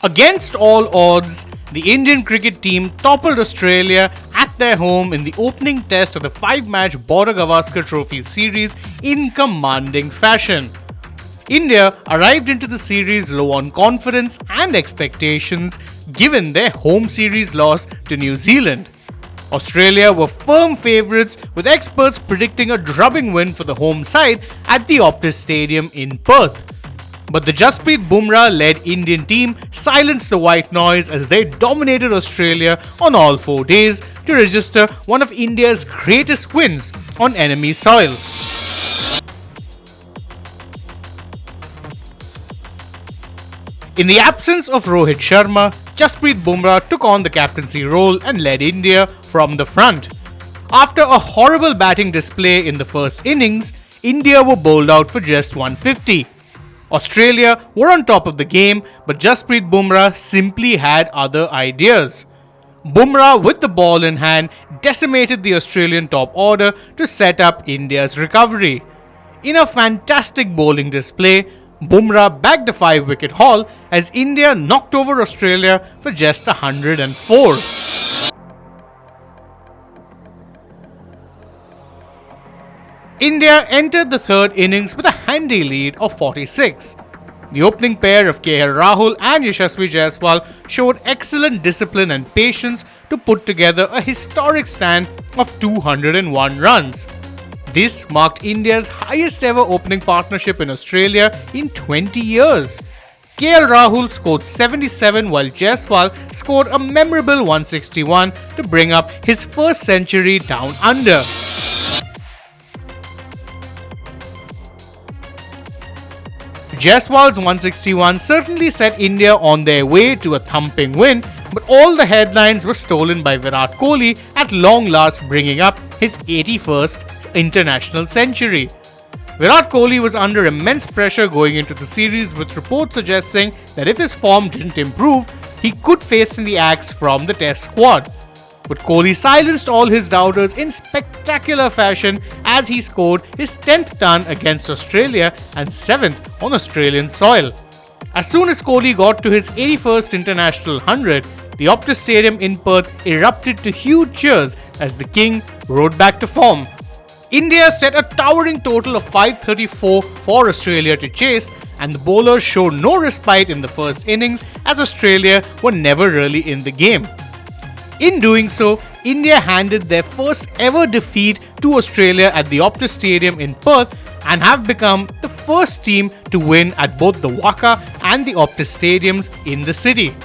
Against all odds, the Indian cricket team toppled Australia at their home in the opening test of the 5-match Border Gavaskar Trophy series in commanding fashion. India arrived into the series low on confidence and expectations given their home series loss to New Zealand. Australia were firm favourites, with experts predicting a drubbing win for the home side at the Optus Stadium in Perth. But the Bumrah-led Indian team silenced the white noise as they dominated Australia on all 4 days to register one of India's greatest wins on enemy soil. In the absence of Rohit Sharma, Jasprit Bumrah took on the captaincy role and led India from the front. After a horrible batting display in the first innings, India were bowled out for just 150. Australia were on top of the game, but Jasprit Bumrah simply had other ideas. Bumrah, with the ball in hand, decimated the Australian top order to set up India's recovery. In a fantastic bowling display, Bumrah bagged a 5-wicket haul as India knocked over Australia for just 104. India entered the third innings with a handy lead of 46. The opening pair of Rahul and Yashasvi Jaiswal showed excellent discipline and patience to put together a historic stand of 201 runs. This marked India's highest ever opening partnership in Australia in 20 years. Rahul scored 77 while Jaiswal scored a memorable 161 to bring up his first century down under. Jaiswal's 161 certainly set India on their way to a thumping win, but all the headlines were stolen by Virat Kohli at long last bringing up his 81st international century. Virat Kohli was under immense pressure going into the series, with reports suggesting that if his form didn't improve, he could face the axe from the Test squad. But Kohli silenced all his doubters in spectacular fashion as he scored his 10th ton against Australia and 7th on Australian soil. As soon as Kohli got to his 81st international 100, the Optus Stadium in Perth erupted to huge cheers as the king rode back to form. India set a towering total of 534 for Australia to chase, and the bowlers showed no respite in the first innings as Australia were never really in the game. In doing so, India handed their first ever defeat to Australia at the Optus Stadium in Perth and have become the first team to win at both the Waka and the Optus Stadiums in the city.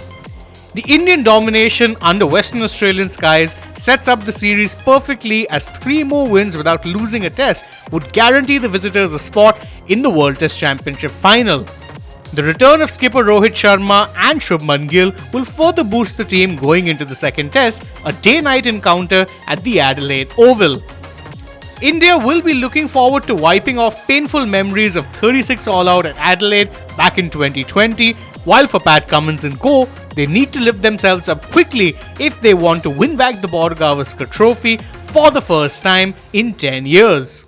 The Indian domination under Western Australian skies sets up the series perfectly, as 3 more wins without losing a test would guarantee the visitors a spot in the World Test Championship final. The return of skipper Rohit Sharma and Shubman Gill will further boost the team going into the second test, a day-night encounter at the Adelaide Oval. India will be looking forward to wiping off painful memories of 36 all-out at Adelaide back in 2020, while for Pat Cummins and co, they need to lift themselves up quickly if they want to win back the Border Gavaskar Trophy for the first time in 10 years.